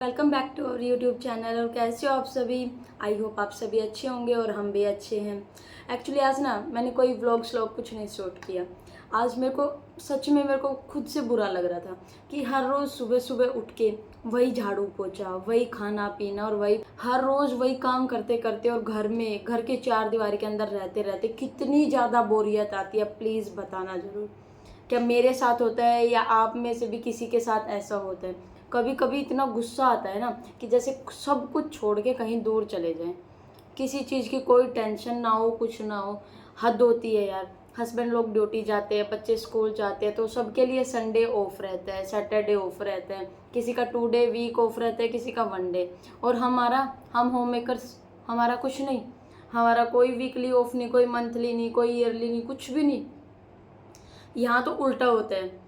Welcome back to our YouTube channel. और कैसे हो आप सभी? आई होप आप सभी अच्छे होंगे और हम भी अच्छे हैं। एक्चुअली आज ना मैंने कोई व्लॉग कुछ नहीं शूट किया। आज मेरे को खुद से बुरा लग रहा था कि हर रोज़ सुबह सुबह उठ के वही झाड़ू पोछा, वही खाना पीना और वही हर रोज़ वही काम करते करते और घर के चार दीवारी के अंदर रहते रहते कितनी ज़्यादा बोरियत आती है। प्लीज़ बताना ज़रूर, क्या मेरे साथ होता है या आप में से भी किसी के साथ ऐसा होता है? कभी कभी इतना गुस्सा आता है ना कि जैसे सब कुछ छोड़ के कहीं दूर चले जाएं, किसी चीज़ की कोई टेंशन ना हो, कुछ ना हो। हद होती है यार। हस्बैंड लोग ड्यूटी जाते हैं, बच्चे स्कूल जाते हैं, तो सबके लिए संडे ऑफ रहता है, सैटरडे ऑफ रहता है, किसी का 2 डे वीक ऑफ रहता है, किसी का 1 डे। और हम होम मेकर्स, हमारा कुछ नहीं। हमारा कोई वीकली ऑफ नहीं, कोई मंथली नहीं, कोई ईयरली नहीं, कुछ भी नहीं। यहाँ तो उल्टा होता है।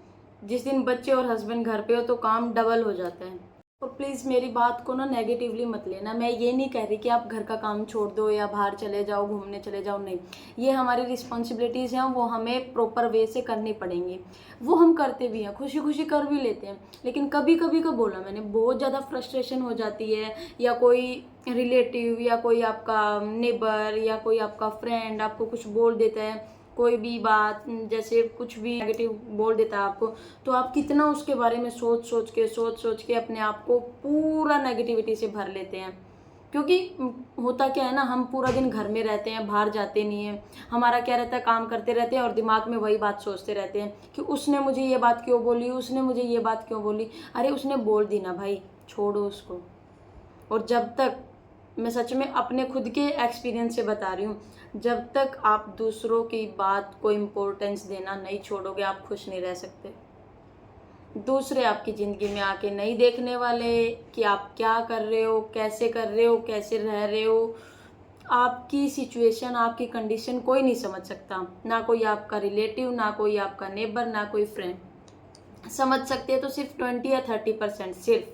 जिस दिन बच्चे और हस्बैंड घर पे हो तो काम डबल हो जाता है। और प्लीज़ मेरी बात को ना नेगेटिवली मत लेना। मैं ये नहीं कह रही कि आप घर का काम छोड़ दो या बाहर चले जाओ, घूमने चले जाओ, नहीं। ये हमारी रिस्पॉन्सिबिलिटीज़ हैं, वो हमें प्रॉपर वे से करनी पड़ेंगी। वो हम करते भी हैं, खुशी खुशी कर भी लेते हैं। लेकिन कभी कभी का बोला मैंने, बहुत ज़्यादा फ्रस्ट्रेशन हो जाती है, या कोई रिलेटिव या कोई आपका नेबर या कोई आपका फ्रेंड आपको कुछ बोल देता है, कोई भी बात जैसे कुछ भी नेगेटिव बोल देता है आपको, तो आप कितना उसके बारे में सोच सोच के अपने आप को पूरा नेगेटिविटी से भर लेते हैं। क्योंकि होता क्या है ना, हम पूरा दिन घर में रहते हैं, बाहर जाते नहीं हैं। हमारा क्या रहता है, काम करते रहते हैं और दिमाग में वही बात सोचते रहते हैं कि उसने मुझे ये बात क्यों बोली, उसने मुझे ये बात क्यों बोली। अरे उसने बोल दी ना भाई, छोड़ो उसको। और जब तक, मैं सच में अपने खुद के एक्सपीरियंस से बता रही हूँ, जब तक आप दूसरों की बात को इम्पोर्टेंस देना नहीं छोड़ोगे, आप खुश नहीं रह सकते। दूसरे आपकी ज़िंदगी में आके नहीं देखने वाले कि आप क्या कर रहे हो, कैसे कर रहे हो, कैसे रह रहे हो। आपकी सिचुएशन, आपकी कंडीशन कोई नहीं समझ सकता। ना कोई आपका रिलेटिव, ना कोई आपका नेबर, ना कोई फ्रेंड। समझ सकते हैं तो सिर्फ 20 या 30%, सिर्फ।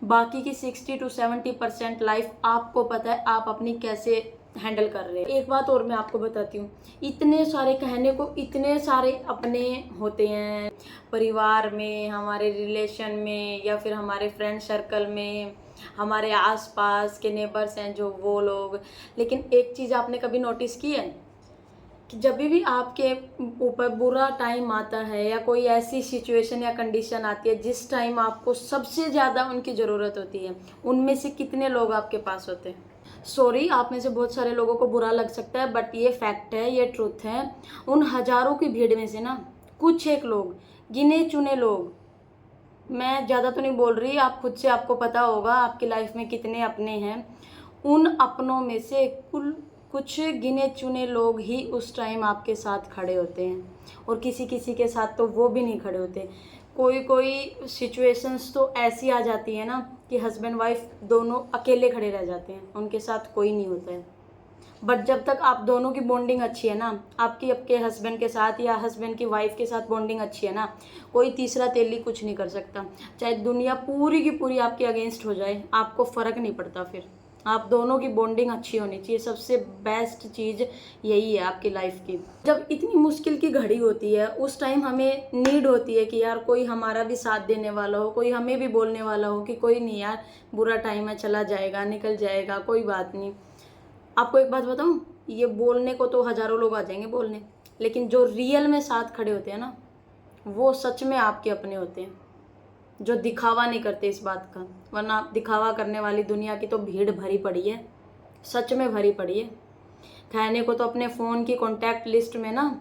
बाकी की 60 to 70% लाइफ आपको पता है आप अपनी कैसे हैंडल कर रहे हैं। एक बात और मैं आपको बताती हूँ, इतने सारे कहने को इतने सारे अपने होते हैं, परिवार में, हमारे रिलेशन में, या फिर हमारे फ्रेंड सर्कल में, हमारे आसपास के नेबर्स हैं जो वो लोग। लेकिन एक चीज़ आपने कभी नोटिस की है कि जब भी आपके ऊपर बुरा टाइम आता है या कोई ऐसी सिचुएशन या कंडीशन आती है जिस टाइम आपको सबसे ज़्यादा उनकी ज़रूरत होती है, उनमें से कितने लोग आपके पास होते हैं? सॉरी, आप में से बहुत सारे लोगों को बुरा लग सकता है, बट ये फैक्ट है, ये ट्रूथ है। उन हजारों की भीड़ में से ना कुछ एक लोग, गिने चुने लोग, मैं ज़्यादा तो नहीं बोल रही, आप खुद से आपको पता होगा आपकी लाइफ में कितने अपने हैं। उन अपनों में से कुल कुछ गिने चुने लोग ही उस टाइम आपके साथ खड़े होते हैं, और किसी किसी के साथ तो वो भी नहीं खड़े होते। कोई कोई सिचुएशंस तो ऐसी आ जाती है ना कि हस्बैंड वाइफ दोनों अकेले खड़े रह जाते हैं, उनके साथ कोई नहीं होता है। बट जब तक आप दोनों की बॉन्डिंग अच्छी है ना, आपकी आपके हस्बैंड के साथ या हस्बैंड की वाइफ के साथ बॉन्डिंग अच्छी है ना, कोई तीसरा तेली कुछ नहीं कर सकता। चाहे दुनिया पूरी की पूरी आपके अगेंस्ट हो जाए, आपको फ़र्क नहीं पड़ता। फिर आप दोनों की बॉन्डिंग अच्छी होनी चाहिए। सबसे बेस्ट चीज़ यही है आपकी लाइफ की। जब इतनी मुश्किल की घड़ी होती है, उस टाइम हमें नीड होती है कि यार कोई हमारा भी साथ देने वाला हो, कोई हमें भी बोलने वाला हो कि कोई नहीं यार, बुरा टाइम है, चला जाएगा, निकल जाएगा, कोई बात नहीं। आपको एक बात बताऊं, ये बोलने को तो हजारों लोग आ जाएंगे बोलने, लेकिन जो रियल में साथ खड़े होते हैं ना, वो सच में आपके अपने होते हैं, जो दिखावा नहीं करते इस बात का। वरना दिखावा करने वाली दुनिया की तो भीड़ भरी पड़ी है, सच में भरी पड़ी है। कहने को तो अपने फ़ोन की कॉन्टैक्ट लिस्ट में ना,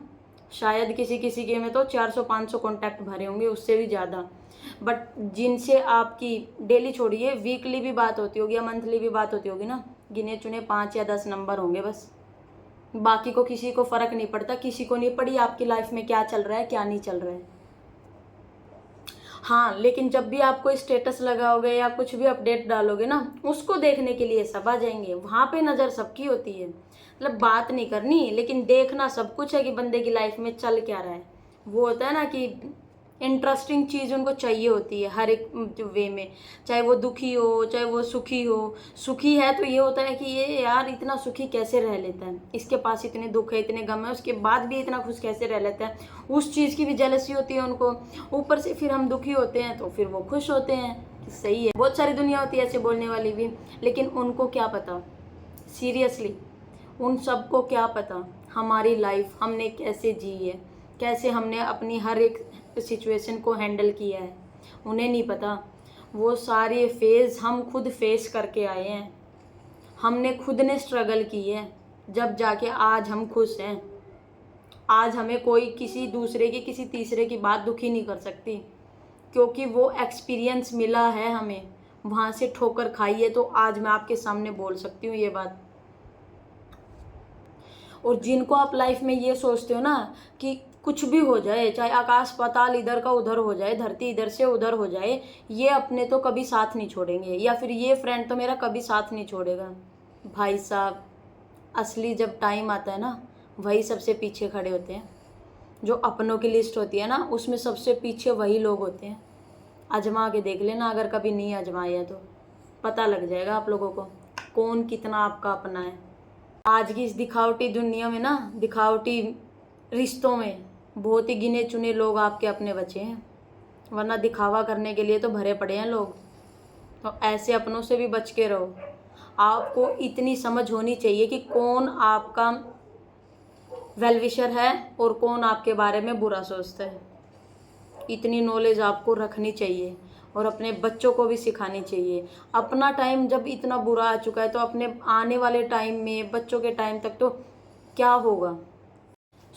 शायद किसी किसी के में तो 400-500 कॉन्टैक्ट भरे होंगे, उससे भी ज़्यादा। बट जिनसे आपकी डेली छोड़िए, वीकली भी बात होती होगी या मंथली भी बात होती होगी ना, गिने चुने 5 या 10 नंबर होंगे बस। बाकी को किसी को फ़र्क नहीं पड़ता, किसी को नहीं पड़ी आपकी लाइफ में क्या चल रहा है, क्या नहीं चल रहा है। हाँ, लेकिन जब भी आप कोई स्टेटस लगाओगे या कुछ भी अपडेट डालोगे ना, उसको देखने के लिए सब आ जाएंगे। वहाँ पे नज़र सबकी होती है। मतलब बात नहीं करनी, लेकिन देखना सब कुछ है कि बंदे की लाइफ में चल क्या रहा है। वो होता है ना कि इंटरेस्टिंग चीज़ उनको चाहिए होती है हर एक वे में, चाहे वो दुखी हो, चाहे वो सुखी हो। सुखी है तो ये होता है कि ये यार इतना सुखी कैसे रह लेता है, इसके पास इतने दुख है, इतने गम है, उसके बाद भी इतना खुश कैसे रह लेता है। उस चीज़ की भी जेलसी होती है उनको। ऊपर से फिर हम दुखी होते हैं तो फिर वो खुश होते हैं सही है, बहुत सारी दुनिया होती है ऐसे बोलने वाली भी, लेकिन उनको क्या पता, सीरियसली उन सबको क्या पता हमारी लाइफ हमने कैसे जी है, कैसे हमने अपनी हर एक सिचुएशन को हैंडल किया है। उन्हें नहीं पता, वो सारे फेज़ हम खुद फेस करके आए हैं, हमने खुद ने स्ट्रगल की है, जब जाके आज हम खुश हैं। आज हमें कोई किसी दूसरे की, किसी तीसरे की बात दुखी नहीं कर सकती, क्योंकि वो एक्सपीरियंस मिला है हमें, वहाँ से ठोकर खाई है, तो आज मैं आपके सामने बोल सकती हूँ ये बात। और जिनको आप लाइफ में ये सोचते हो ना कि कुछ भी हो जाए, चाहे आकाश पाताल इधर का उधर हो जाए, धरती इधर से उधर हो जाए, ये अपने तो कभी साथ नहीं छोड़ेंगे, या फिर ये फ्रेंड तो मेरा कभी साथ नहीं छोड़ेगा। भाई साहब, असली जब टाइम आता है ना, वही सबसे पीछे खड़े होते हैं। जो अपनों की लिस्ट होती है ना, उसमें सबसे पीछे वही लोग होते हैं। आजमा के देख लेना, अगर कभी नहीं आजमाया तो पता लग जाएगा आप लोगों को कौन कितना आपका अपना है। आज की इस दिखावटी दुनिया में ना, दिखावटी रिश्तों में बहुत ही गिने चुने लोग आपके अपने बचे हैं, वरना दिखावा करने के लिए तो भरे पड़े हैं लोग। तो ऐसे अपनों से भी बच के रहो। आपको इतनी समझ होनी चाहिए कि कौन आपका वेल विशर है और कौन आपके बारे में बुरा सोचता है। इतनी नॉलेज आपको रखनी चाहिए और अपने बच्चों को भी सिखानी चाहिए। अपना टाइम जब इतना बुरा आ चुका है, तो अपने आने वाले टाइम में, बच्चों के टाइम तक तो क्या होगा।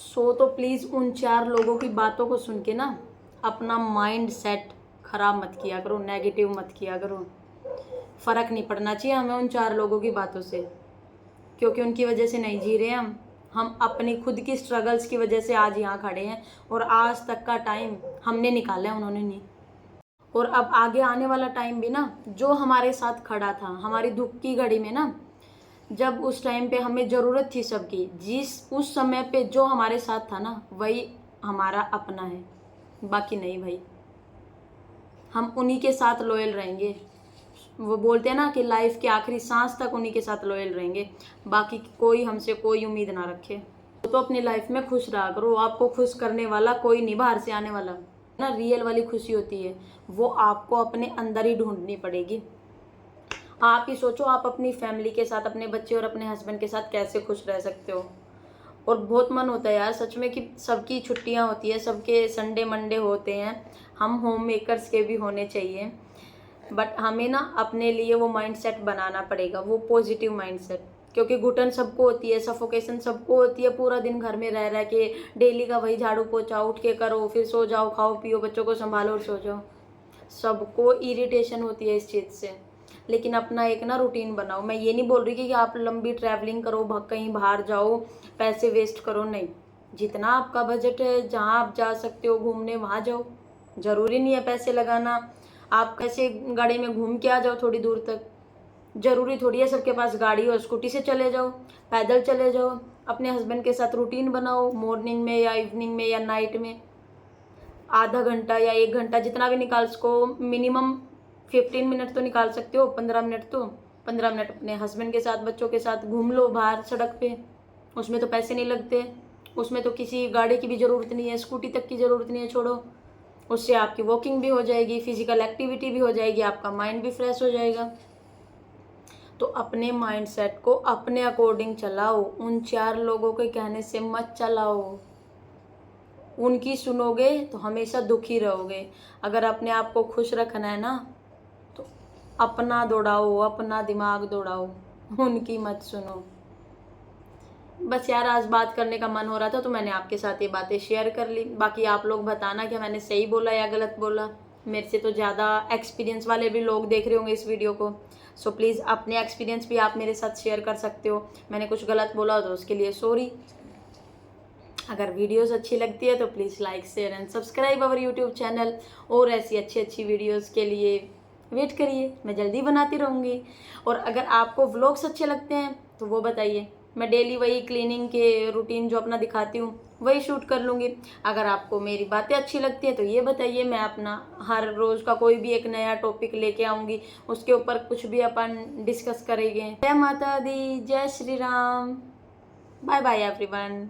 तो प्लीज़ उन 4 लोगों की बातों को सुन के ना अपना माइंड सेट खराब मत किया करो, नेगेटिव मत किया करो। फ़र्क नहीं पड़ना चाहिए हमें उन 4 लोगों की बातों से, क्योंकि उनकी वजह से नहीं जी रहे हम अपनी खुद की स्ट्रगल्स की वजह से आज यहाँ खड़े हैं, और आज तक का टाइम हमने निकाला है, उन्होंने नहीं। और अब आगे आने वाला टाइम भी ना, जो हमारे साथ खड़ा था हमारी दुख की घड़ी में ना, जब उस टाइम पे हमें ज़रूरत थी सबकी, जिस उस समय पे जो हमारे साथ था ना, वही हमारा अपना है, बाकी नहीं भाई। हम उन्हीं के साथ लॉयल रहेंगे। वो बोलते हैं ना कि लाइफ के आखिरी सांस तक उन्हीं के साथ लॉयल रहेंगे, बाकी कोई हमसे कोई उम्मीद ना रखे। तो अपनी लाइफ में खुश रहा करो, आपको खुश करने वाला कोई नहीं बाहर से आने वाला ना। रियल वाली खुशी होती है, वो आपको अपने अंदर ही ढूंढनी पड़ेगी। आप ही सोचो, आप अपनी फैमिली के साथ, अपने बच्चे और अपने हस्बैंड के साथ कैसे खुश रह सकते हो। और बहुत मन होता है यार सच में कि सबकी छुट्टियां होती है, सबके संडे मंडे होते हैं, हम होम मेकर्स के भी होने चाहिए, बट हमें ना अपने लिए वो माइंडसेट बनाना पड़ेगा, वो पॉजिटिव माइंडसेट। क्योंकि घुटन सबको होती है, सफोकेशन सबको होती है, पूरा दिन घर में रह रह के डेली का वही झाड़ू पोछा, उठ के करो, फिर सो जाओ, खाओ पियो, बच्चों को संभालो और सो जाओ। सबको इरिटेशन होती है इस चीज़ से। लेकिन अपना एक ना रूटीन बनाओ। मैं ये नहीं बोल रही कि आप लंबी ट्रैवलिंग करो, कहीं बाहर जाओ, पैसे वेस्ट करो, नहीं। जितना आपका बजट है, जहाँ आप जा सकते हो घूमने वहाँ जाओ, ज़रूरी नहीं है पैसे लगाना। आप कैसे गाड़ी में घूम के आ जाओ थोड़ी दूर तक, ज़रूरी थोड़ी है सबके पास गाड़ी हो, स्कूटी से चले जाओ, पैदल चले जाओ। अपने हस्बैंड के साथ रूटीन बनाओ, मॉर्निंग में या इवनिंग में या नाइट में आधा घंटा या 1 घंटा जितना भी निकाल सको, मिनिमम 15 मिनट तो निकाल सकते हो, 15 मिनट तो 15 मिनट अपने हस्बैंड के साथ, बच्चों के साथ घूम लो बाहर सड़क पे। उसमें तो पैसे नहीं लगते, उसमें तो किसी गाड़ी की भी ज़रूरत नहीं है, स्कूटी तक की ज़रूरत नहीं है, छोड़ो। उससे आपकी वॉकिंग भी हो जाएगी, फिजिकल एक्टिविटी भी हो जाएगी, आपका माइंड भी फ्रेश हो जाएगा। तो अपने माइंडसेट को अपने अकॉर्डिंग चलाओ, उन 4 लोगों के कहने से मत चलाओ। उनकी सुनोगे तो हमेशा दुखी रहोगे। अगर अपने आप को खुश रखना है ना, तो अपना दौड़ाओ, अपना दिमाग दौड़ाओ, उनकी मत सुनो। बस यार, आज बात करने का मन हो रहा था तो मैंने आपके साथ ये बातें शेयर कर ली। बाकी आप लोग बताना कि मैंने सही बोला या गलत बोला। मेरे से तो ज़्यादा एक्सपीरियंस वाले भी लोग देख रहे होंगे इस वीडियो को, सो प्लीज़ अपने एक्सपीरियंस भी आप मेरे साथ शेयर कर सकते हो। मैंने कुछ गलत बोला तो उसके लिए सॉरी। अगर वीडियोस अच्छी लगती है तो please like share and subscribe our YouTube channel. और ऐसी अच्छी वीडियोस के लिए वेट करिए, मैं जल्दी बनाती रहूँगी। और अगर आपको व्लॉग्स अच्छे लगते हैं तो वो बताइए, मैं डेली वही क्लीनिंग के रूटीन जो अपना दिखाती हूँ वही शूट कर लूँगी। अगर आपको मेरी बातें अच्छी लगती हैं तो ये बताइए, मैं अपना हर रोज़ का कोई भी एक नया टॉपिक लेके आऊँगी, उसके ऊपर कुछ भी अपन डिस्कस करेंगे। जय माता दी, जय Shri Ram, bye bye everyone.